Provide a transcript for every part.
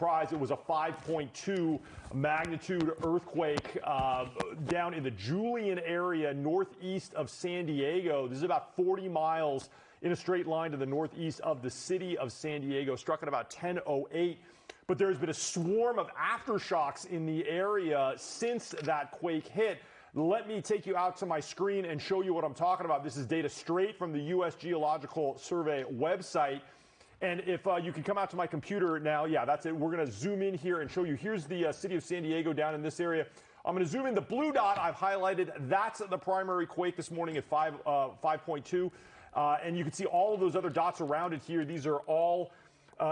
surprise, it was a 5.2 magnitude earthquake down in the Julian area northeast of San Diego. This is about 40 miles in a straight line to the northeast of the city of San Diego. Struck at about 10:08. But there's been a swarm of aftershocks in the area since that quake hit. Let me take you out to my screen and show you what I'm talking about. This is data straight from the U.S. Geological Survey website. And if you can come out to my computer now, yeah, that's it. We're going to zoom in here and show you. Here's the city of San Diego down in this area. I'm going to zoom in. The blue dot I've highlighted, that's the primary quake this morning at 5.2. And you can see all of those other dots around it here. These are all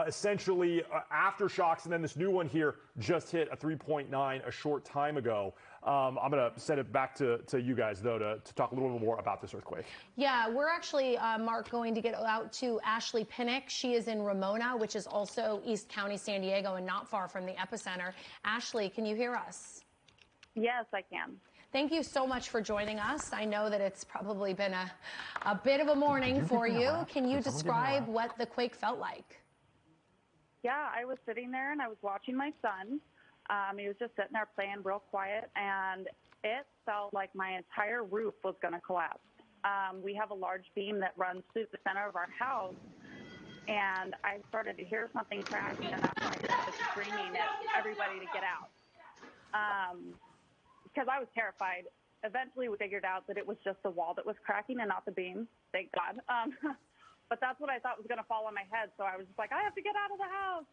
essentially aftershocks, and then this new one here just hit a 3.9 a short time ago. I'm going to send it back to you guys, though, to talk a little bit more about this earthquake. Yeah, we're actually, Mark, going to get out to Ashley Pinnock. She is in Ramona, which is also East County, San Diego, and not far from the epicenter. Ashley, can you hear us? Yes, I can. Thank you so much for joining us. I know that it's probably been a bit of a morning for you. Can you describe what the quake felt like? Yeah, I was sitting there and I was watching my son. He was just sitting there playing real quiet, and it felt like my entire roof was going to collapse. We have a large beam that runs through the center of our house, and I started to hear something cracking, and that's when I started screaming at everybody to get out. Because I was terrified. Eventually we figured out that it was just the wall that was cracking and not the beam, thank God. But that's what I thought was going to fall on my head, so I was just like, I have to get out of the house.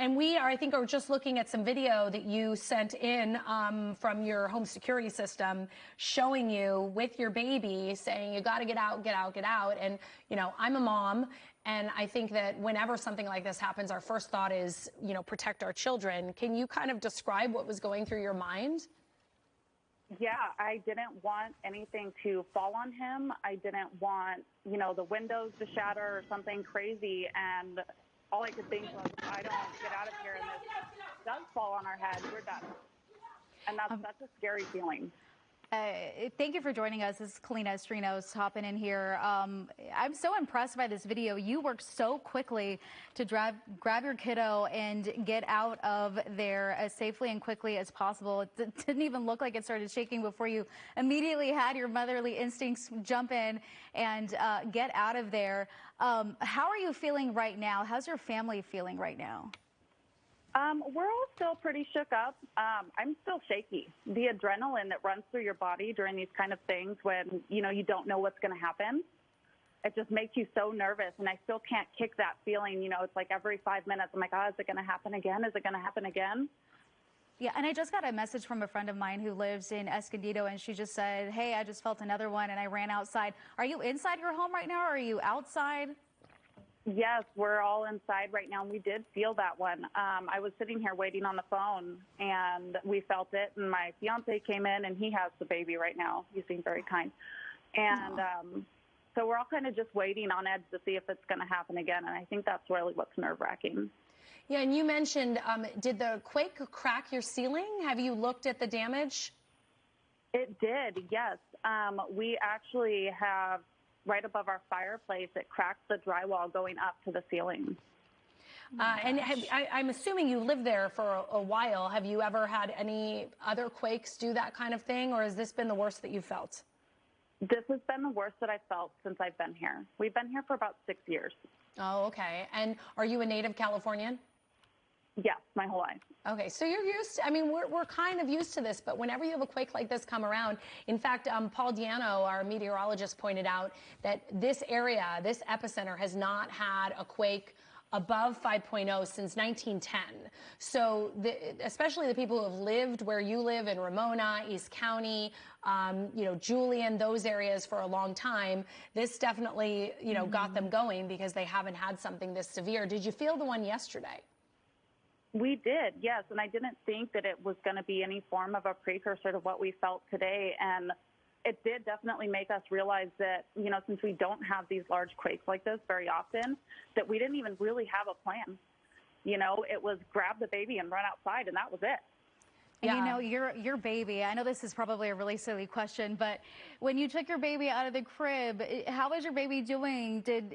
And we are, I think, are just looking at some video that you sent in from your home security system showing you with your baby saying, you got to get out, get out, get out. And, you know, I'm a mom, and I think that whenever something like this happens, our first thought is, you know, protect our children. Can you kind of describe what was going through your mind? Yeah, I didn't want anything to fall on him. I didn't want, you know, the windows to shatter or something crazy. And all I could think was, if I don't get out of here and this does fall on our head, we're done. And that's a scary feeling. Thank you for joining us. This is Kalina Estrinos hopping in here. I'm so impressed by this video. You worked so quickly to grab your kiddo and get out of there as safely and quickly as possible. It didn't even look like it started shaking before you immediately had your motherly instincts jump in and get out of there. How are you feeling right now? How's your family feeling right now? We're all still pretty shook up. I'm still shaky. The adrenaline that runs through your body during these kind of things when, you know, you don't know what's going to happen, it just makes you so nervous. And I still can't kick that feeling. You know, it's like every 5 minutes, I'm like, oh, is it going to happen again? Is it going to happen again? Yeah, and I just got a message from a friend of mine who lives in Escondido, and she just said, hey, I just felt another one, and I ran outside. Are you inside your home right now, or are you outside? Yes, we're all inside right now, and we did feel that one. I was sitting here waiting on the phone, and we felt it, and my fiance came in, and he has the baby right now. He seemed very kind. And so we're all kind of just waiting on edge to see if it's going to happen again, and I think that's really what's nerve-wracking. Yeah, and you mentioned, did the quake crack your ceiling? Have you looked at the damage? It did, yes. We actually have right above our fireplace, it cracked the drywall going up to the ceiling. And I'm assuming you lived there for a while. Have you ever had any other quakes do that kind of thing, or has this been the worst that you felt? This has been the worst that I've felt since I've been here. We've been here for about 6 years. Oh, okay. And are you a native Californian? Yes, my whole life. Okay, so you're used to, I mean, we're kind of used to this, but whenever you have a quake like this come around, in fact, Paul Diano, our meteorologist, pointed out that this area, this epicenter, has not had a quake above 5.0 since 1910. So especially the people who have lived where you live in Ramona, East County, you know, Julian, those areas for a long time, this definitely, you know, got them going because they haven't had something this severe. Did you feel the one yesterday? We did, yes, and I didn't think that it was going to be any form of a precursor to what we felt today, and it did definitely make us realize that, you know, since we don't have these large quakes like this very often, that we didn't even really have a plan. You know, it was grab the baby and run outside, and that was it. And you know, your baby, I know this is probably a really silly question, but when you took your baby out of the crib, how was your baby doing? Did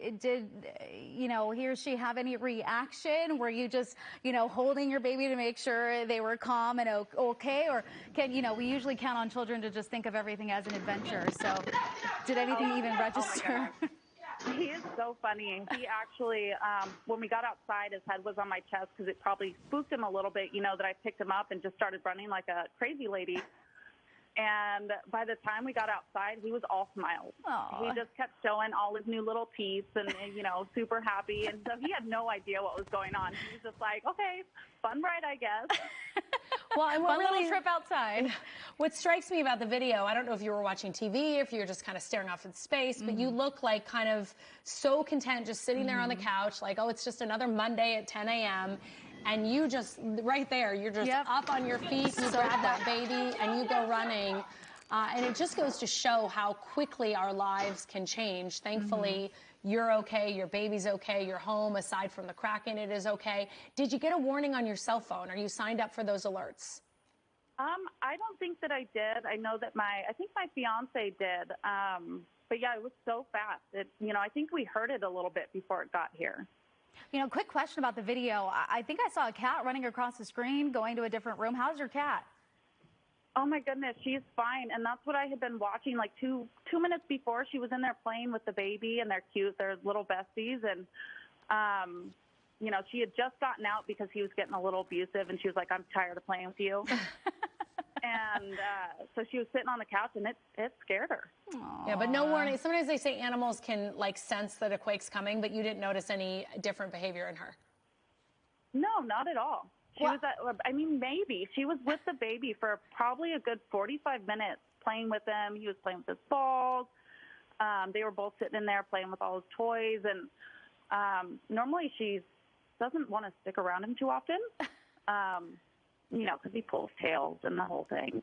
you know, he or she have any reaction? Were you just, you know, holding your baby to make sure they were calm and okay? Or can, you know, we usually count on children to just think of everything as an adventure. So did anything even register? Oh He is so funny. He actually, when we got outside, his head was on my chest because it probably spooked him a little bit, you know, that I picked him up and just started running like a crazy lady. And by the time we got outside, he was all smiles. Aww. He just kept showing all his new little teeth and, you know, super happy. And so he had no idea what was going on. He was just like, okay, fun ride, I guess. Well, and what Fun really little trip outside. What strikes me about the video, I don't know if you were watching TV, if you're just kind of staring off into space, but you look like kind of so content just sitting there on the couch, like, oh, it's just another Monday at 10 a.m. And you just, right there, you're just up on your feet, you grab that baby, and you go running. And it just goes to show how quickly our lives can change. Thankfully, you're okay, your baby's okay, you're home, aside from the crack in it is okay. Did you get a warning on your cell phone? Are you signed up for those alerts? I don't think that I did. I know that I think my fiance did. But yeah, it was so fast. You know, I think we heard it a little bit before it got here. You know, quick question about the video. I think I saw a cat running across the screen, going to a different room. How's your cat? Oh my goodness, she's fine. And that's what I had been watching like two minutes before. She was in there playing with the baby, and they're cute. They're little besties. And, you know, she had just gotten out because he was getting a little abusive, and she was like, I'm tired of playing with you. And so she was sitting on the couch, and it scared her. Yeah, but no warning. Sometimes they say animals can, like, sense that a quake's coming, but you didn't notice any different behavior in her. No, not at all. She was I mean, maybe. She was with the baby for probably a good 45 minutes playing with him. He was playing with his balls. They were both sitting in there playing with all his toys. And normally she doesn't want to stick around him too often, you know, because he pulls tails and the whole thing.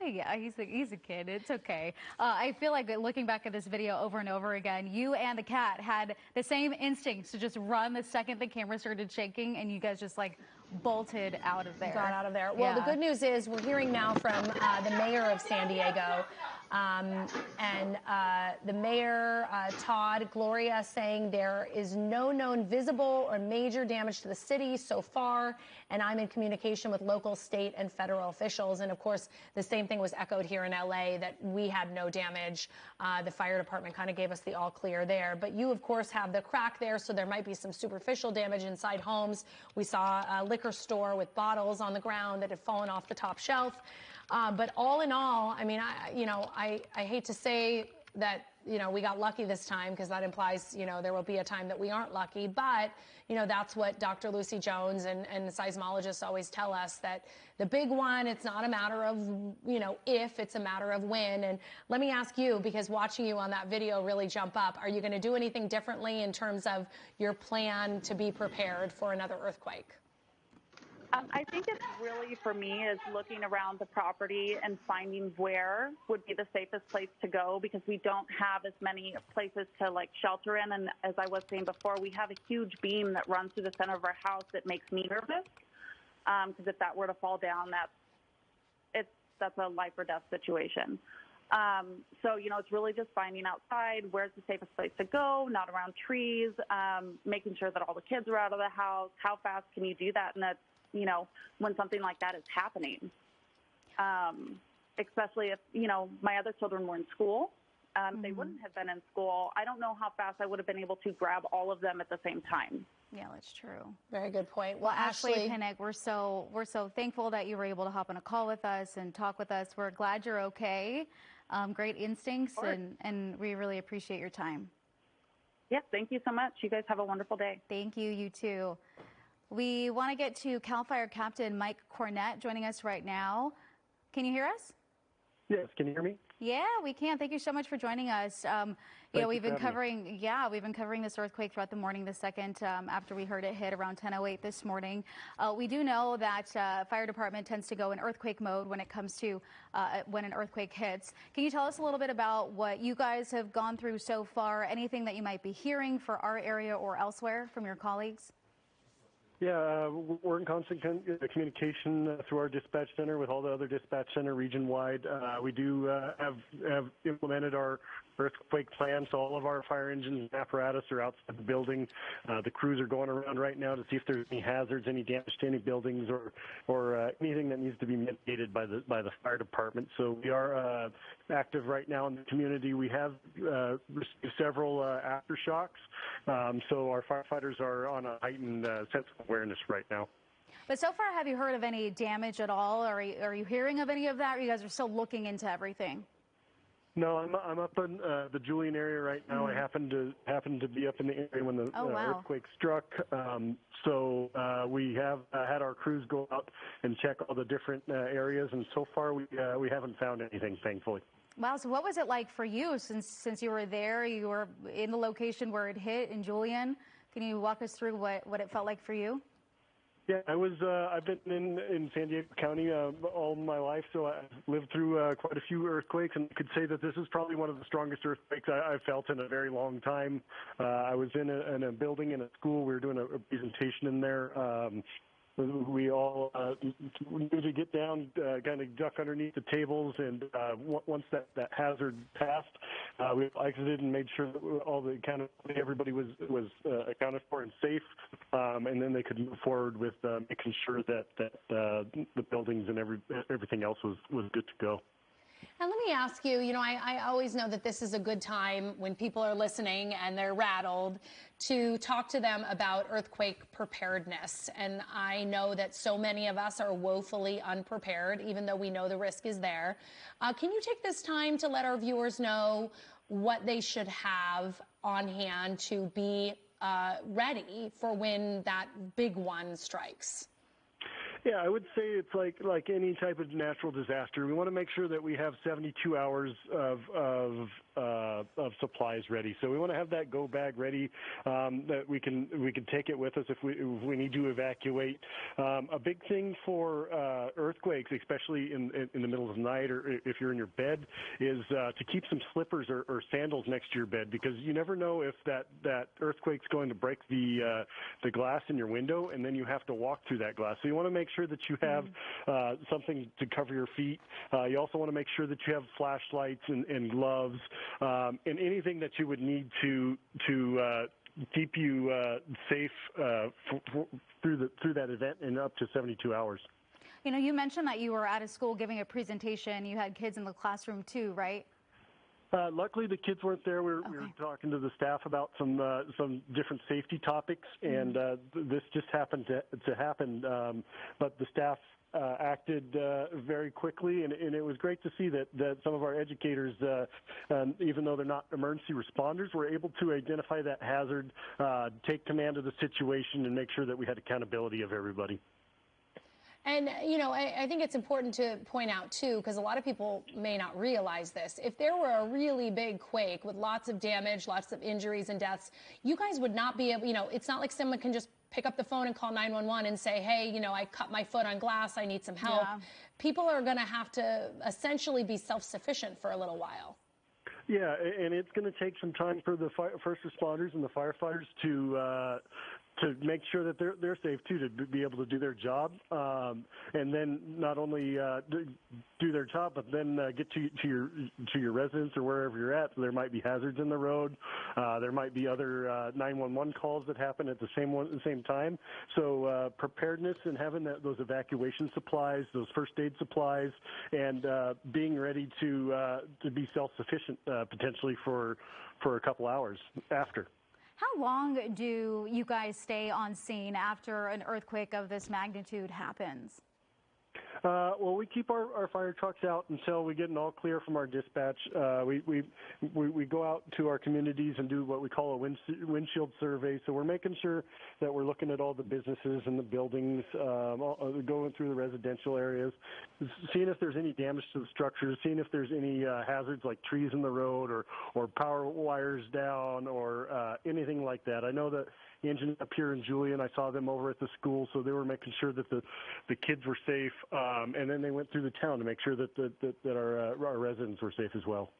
Yeah, he's a kid. It's okay. I feel like looking back at this video over and over again, you and the cat had the same instincts to just run the second the camera started shaking, and you guys just like bolted out of there. Got out of there. Well, the good news is we're hearing now from the mayor of San Diego. And the mayor, Todd, Gloria, saying there is no known visible or major damage to the city so far, and I'm in communication with local, state, and federal officials. And of course, the same thing was echoed here in LA, that we had no damage. The fire department kind of gave us the all clear there. But you, of course, have the crack there, so there might be some superficial damage inside homes. We saw a liquor store with bottles on the ground that had fallen off the top shelf. But all in all, I mean, I hate to say that, you know, we got lucky this time, because that implies, you know, there will be a time that we aren't lucky. But, you know, that's what Dr. Lucy Jones and seismologists always tell us, that the big one, it's not a matter of, you know, if, it's a matter of when. And let me ask you, because watching you on that video really jump up, are you going to do anything differently in terms of your plan to be prepared for another earthquake? I think it's really, for me, is looking around the property and finding where would be the safest place to go, because we don't have as many places to, like, shelter in. And as I was saying before, we have a huge beam that runs through the center of our house that makes me nervous, because if that were to fall down, that's a life or death situation. So, you know, it's really just finding outside where's the safest place to go, not around trees, making sure that all the kids are out of the house. How fast can you do that? And that's, you know, when something like that is happening, especially if, you know, my other children were in school. They wouldn't have been in school. I don't know how fast I would have been able to grab all of them at the same time. Yeah, that's true. Very good point. Well, Ashley Pinnock, we're so thankful that you were able to hop on a call with us and talk with us. We're glad you're okay. Great instincts, and we really appreciate your time. Yes, thank you so much. You guys have a wonderful day. Thank you. You too. We want to get to CAL FIRE Captain Mike Cornett joining us right now. Can you hear us? Yes, can you hear me? Yeah, we can. Thank you so much for joining us. You know, we've been covering this earthquake throughout the morning, the second after we heard it hit around 10:08 this morning. We do know that fire department tends to go in earthquake mode when it comes to when an earthquake hits. Can you tell us a little bit about what you guys have gone through so far? Anything that you might be hearing for our area or elsewhere from your colleagues? Yeah, we're in constant communication through our dispatch center with all the other dispatch center region-wide. We do have implemented our earthquake plan, so all of our fire engines and apparatus are outside the building. The crews are going around right now to see if there's any hazards, any damage to any buildings, or anything that needs to be mitigated by the fire department. So we are active right now in the community. We have received several aftershocks, so our firefighters are on a heightened sense of awareness right now. But so far, have you heard of any damage at all? Or are you hearing of any of that? Or you guys are still looking into everything? No, I'm up in the Julian area right now. I happened to be up in the area when the earthquake struck. So we have had our crews go out and check all the different areas, and so far we haven't found anything, thankfully. Wow. So what was it like for you since you were there? You were in the location where it hit in Julian. Can you walk us through what it felt like for you? Yeah, I've been in San Diego County all my life, so I've lived through quite a few earthquakes, and I could say that this is probably one of the strongest earthquakes I've felt in a very long time. I was in a building in a school. We were doing a presentation in there. We all needed to get down, kind of duck underneath the tables, and once that hazard passed, we exited and made sure that all the everybody was accounted for and safe, and then they could move forward with making sure that the buildings and everything else was good to go. And let me ask you, I always know that this is a good time when people are listening and they're rattled to talk to them about earthquake preparedness. And I know that so many of us are woefully unprepared, even though we know the risk is there. Can you take this time to let our viewers know what they should have on hand to be ready for when that big one strikes? Yeah, I would say it's like any type of natural disaster. We want to make sure that we have 72 hours of supplies ready. So we want to have that go bag ready, that we can take it with us if we need to evacuate. A big thing for earthquakes, especially in the middle of the night or if you're in your bed, is to keep some slippers or sandals next to your bed, because you never know if that earthquake's going to break the glass in your window, and then you have to walk through that glass. So you want to make sure that you have something to cover your feet. You also want to make sure that you have flashlights and gloves and anything that you would need to keep you safe through that event in up to 72 hours. You mentioned that you were at a school giving a presentation. You had kids in the classroom too, right? Luckily, the kids weren't there. We were talking to the staff about some different safety topics, and this just happened to happen. But the staff acted very quickly, and it was great to see that some of our educators, even though they're not emergency responders, were able to identify that hazard, take command of the situation, and make sure that we had accountability of everybody. And, I think it's important to point out, too, because a lot of people may not realize this. If there were a really big quake with lots of damage, lots of injuries and deaths, you guys would not be able, it's not like someone can just pick up the phone and call 911 and say, hey, I cut my foot on glass, I need some help. Yeah. People are going to have to essentially be self-sufficient for a little while. Yeah, and it's going to take some time for the first responders and the firefighters to make sure that they're safe too, to be able to do their job, and then not only do their job, but then get to your residence or wherever you're at. There might be hazards in the road. There might be other 911 calls that happen at the same time. So preparedness and having those evacuation supplies, those first aid supplies, and being ready to be self-sufficient potentially for a couple hours after. How long do you guys stay on scene after an earthquake of this magnitude happens? Well, we keep our fire trucks out until we get an all clear from our dispatch. We go out to our communities and do what we call a windshield survey. So we're making sure that we're looking at all the businesses and the buildings, going through the residential areas, seeing if there's any damage to the structures, seeing if there's any hazards like trees in the road or power wires down or anything like that. I know that the engine up here in Julian, I saw them over at the school, so they were making sure that the kids were safe, and then they went through the town to make sure that our residents were safe as well.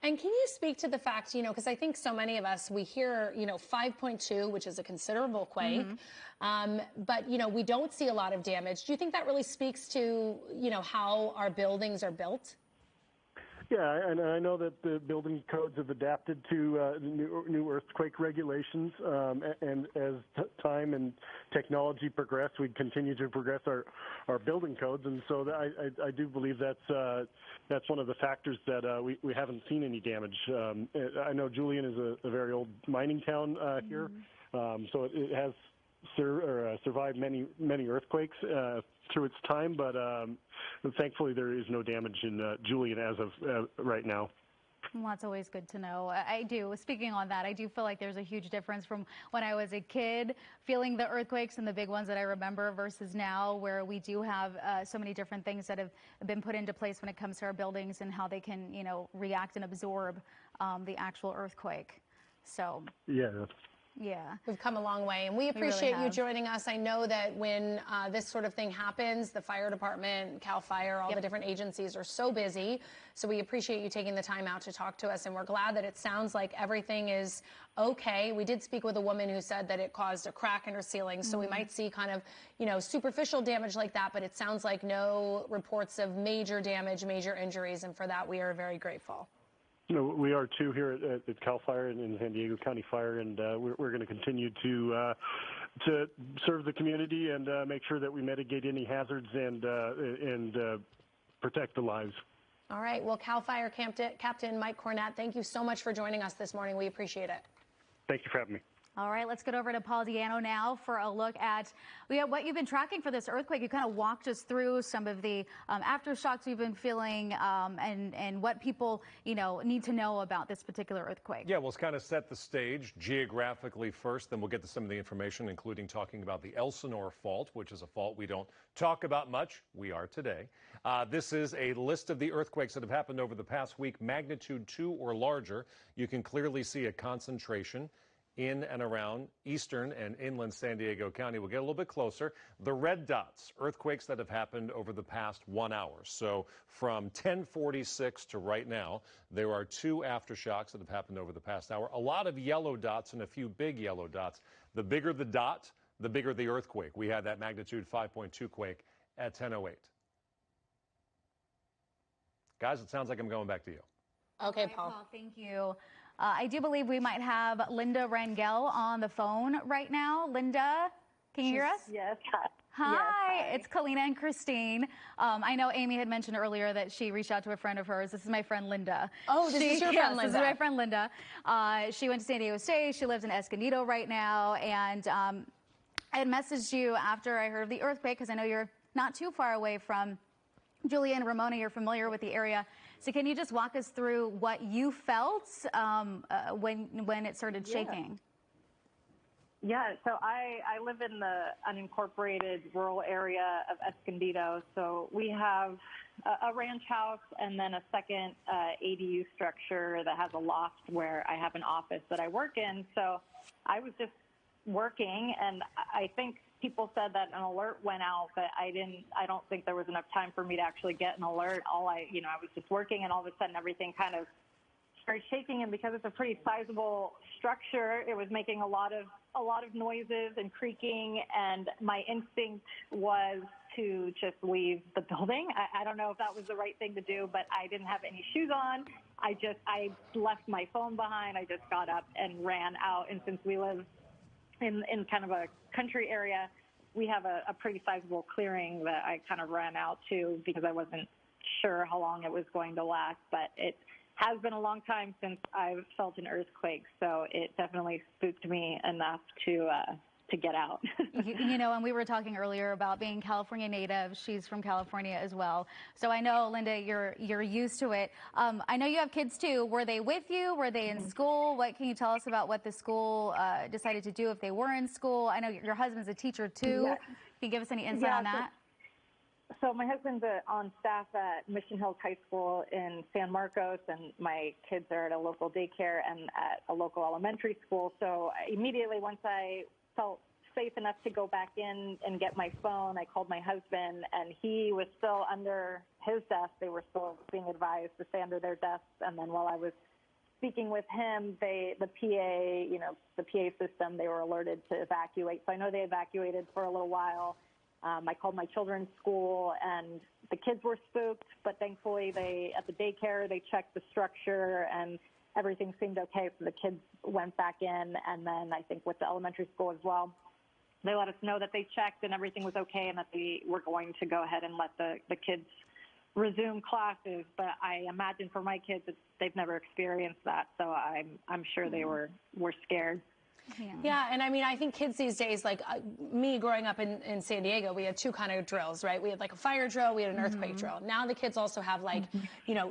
And can you speak to the fact, because I think so many of us, we hear, 5.2, which is a considerable quake, but, we don't see a lot of damage. Do you think that really speaks to, how our buildings are built? Yeah, and I know that the building codes have adapted to new earthquake regulations, and as time and technology progress, we continue to progress our building codes, and so I do believe that's one of the factors that we haven't seen any damage. I know Julian is a very old mining town here, so it has survived many earthquakes through its time, but thankfully there is no damage in Julian as of right now. Well, that's always good to know. I do. Speaking on that, I do feel like there's a huge difference from when I was a kid, feeling the earthquakes and the big ones that I remember, versus now, where we do have so many different things that have been put into place when it comes to our buildings and how they can, react and absorb the actual earthquake. So yeah. Yeah. We've come a long way, and we appreciate you joining us. I know that when this sort of thing happens, the fire department, CAL FIRE, all the different agencies are so busy. So we appreciate you taking the time out to talk to us, and we're glad that it sounds like everything is okay. We did speak with a woman who said that it caused a crack in her ceiling, so we might see kind of, superficial damage like that, but it sounds like no reports of major damage, major injuries, and for that we are very grateful. We are too here at CAL FIRE and in San Diego County Fire, and we're going to continue to serve the community and make sure that we mitigate any hazards and protect the lives. All right. Well, CAL FIRE Captain Mike Cornett, thank you so much for joining us this morning. We appreciate it. Thank you for having me. All right, let's get over to Paul Di'Anno now for a look at what you've been tracking for this earthquake. You kind of walked us through some of the aftershocks you've been feeling and what people, need to know about this particular earthquake. Yeah, we'll kind of set the stage geographically first, then we'll get to some of the information, including talking about the Elsinore fault, which is a fault we don't talk about much. We are today. This is a list of the earthquakes that have happened over the past week, magnitude 2 or larger. You can clearly see a concentration in and around eastern and inland San Diego County. We'll get a little bit closer. The red dots, earthquakes that have happened over the past 1 hour. So from 10:46 to right now, there are 2 aftershocks that have happened over the past hour. A lot of yellow dots and a few big yellow dots. The bigger the dot, the bigger the earthquake. We had that magnitude 5.2 quake at 10:08. Guys, it sounds like I'm going back to you. Okay, Right, Paul. Thank you. I do believe we might have Linda Rangel on the phone right now. Linda, can you hear us? Yes. Hi, Yes, hi. It's Kalina and Christine. I know Amy had mentioned earlier that she reached out to a friend of hers. This is my friend Linda. Oh, this is your friend Linda. This is my friend Linda. She went to San Diego State. She lives in Escondido right now. And I had messaged you after I heard of the earthquake, because I know you're not too far away from Julian, Ramona. You're familiar with the area. So can you just walk us through what you felt when it started shaking? Yeah, so I live in the unincorporated rural area of Escondido. So we have a ranch house and then a second ADU structure that has a loft where I have an office that I work in. So I was just working, and I think people said that an alert went out, but I don't think there was enough time for me to actually get an alert. I was just working, and all of a sudden everything kind of started shaking. And because it's a pretty sizable structure, it was making a lot of noises and creaking. And my instinct was to just leave the building. I don't know if that was the right thing to do, but I didn't have any shoes on. I left my phone behind. I just got up and ran out. And since we live in kind of a country area, we have a pretty sizable clearing that I kind of ran out to because I wasn't sure how long it was going to last. But it has been a long time since I've felt an earthquake, so it definitely spooked me enough to get out. And we were talking earlier about being California native. She's from California as well. So I know, Linda, you're used to it. I know you have kids too. Were they with you? Were they in school? What can you tell us about what the school decided to do if they were in school? I know your husband's a teacher too. Yes. Can you give us any insight on that? So my husband's on staff at Mission Hills High School in San Marcos, and my kids are at a local daycare and at a local elementary school. So immediately once I felt safe enough to go back in and get my phone, I called my husband, and he was still under his desk. They were still being advised to stay under their desks. And then while I was speaking with him, the PA, the PA system, they were alerted to evacuate. So I know they evacuated for a little while. I called my children's school, and the kids were spooked, but thankfully at the daycare, they checked the structure, and everything seemed okay. So the kids went back in, and then I think with the elementary school as well, they let us know that they checked and everything was okay, and that they were going to go ahead and let the kids resume classes. But I imagine for my kids, they've never experienced that, so I'm sure they were scared. Yeah, and I mean, I think kids these days, like me growing up in San Diego, we had two kind of drills, right? We had like a fire drill, we had an earthquake drill. Now the kids also have like,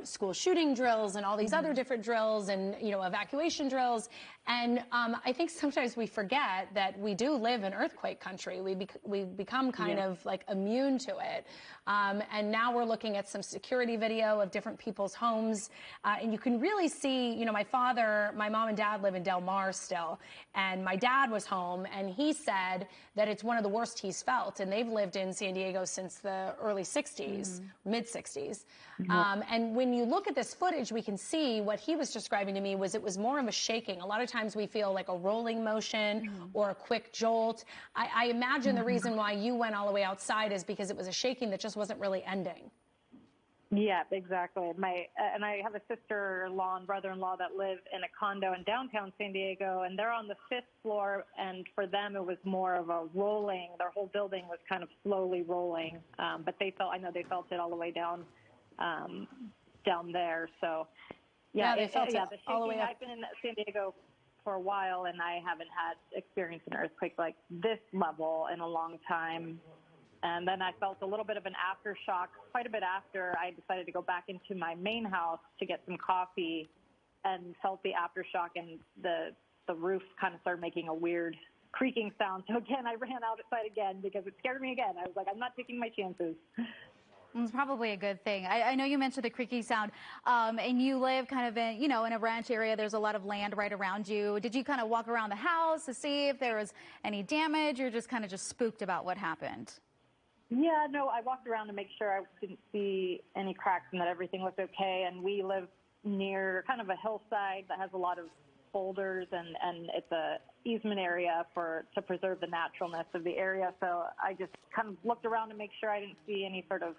school shooting drills and all these other different drills and, evacuation drills. And I think sometimes we forget that we do live in earthquake country. We become kind of like immune to it. And now we're looking at some security video of different people's homes. And you can really see, my mom and dad live in Del Mar still. And my dad was home, and he said that it's one of the worst he's felt. And they've lived in San Diego since the early 60s, mid 60s. And when you look at this footage, we can see what he was describing to me was it was more of a shaking. A lot of times we feel like a rolling motion or a quick jolt. I imagine the reason why you went all the way outside is because it was a shaking that just wasn't really ending. Yeah, exactly. And I have a sister-in-law and brother-in-law that live in a condo in downtown San Diego, and they're on the 5th floor, and for them it was more of a rolling. Their whole building was kind of slowly rolling, but I know they felt it all the way down there. So yeah, they felt it all the way up. I've been in San Diego for a while, and I haven't had experience an earthquake like this level in a long time. And then I felt a little bit of an aftershock quite a bit after I decided to go back into my main house to get some coffee, and felt the aftershock, and the roof kind of started making a weird creaking sound. So again, I ran outside again because it scared me again. I was like, I'm not taking my chances. It's probably a good thing. I know you mentioned the creaking sound, and you live kind of in, in a ranch area. There's a lot of land right around you. Did you kind of walk around the house to see if there was any damage, or just kind of spooked about what happened? Yeah, no, I walked around to make sure I didn't see any cracks and that everything was okay. And we live near kind of a hillside that has a lot of boulders, and it's a easement area to preserve the naturalness of the area. So I just kind of looked around to make sure I didn't see any sort of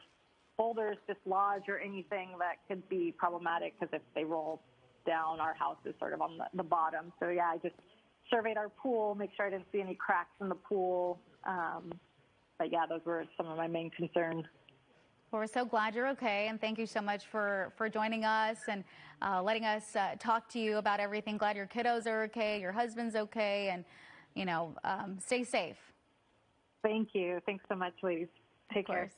boulders dislodge or anything that could be problematic, because if they roll down, our house is sort of on the bottom. So yeah, I just surveyed our pool, make sure I didn't see any cracks in the pool. But yeah, those were some of my main concerns. Well, we're so glad you're okay, and thank you so much for joining us and letting us talk to you about everything. Glad your kiddos are okay, your husband's okay, and stay safe. Thank you. Thanks so much, ladies. Take care.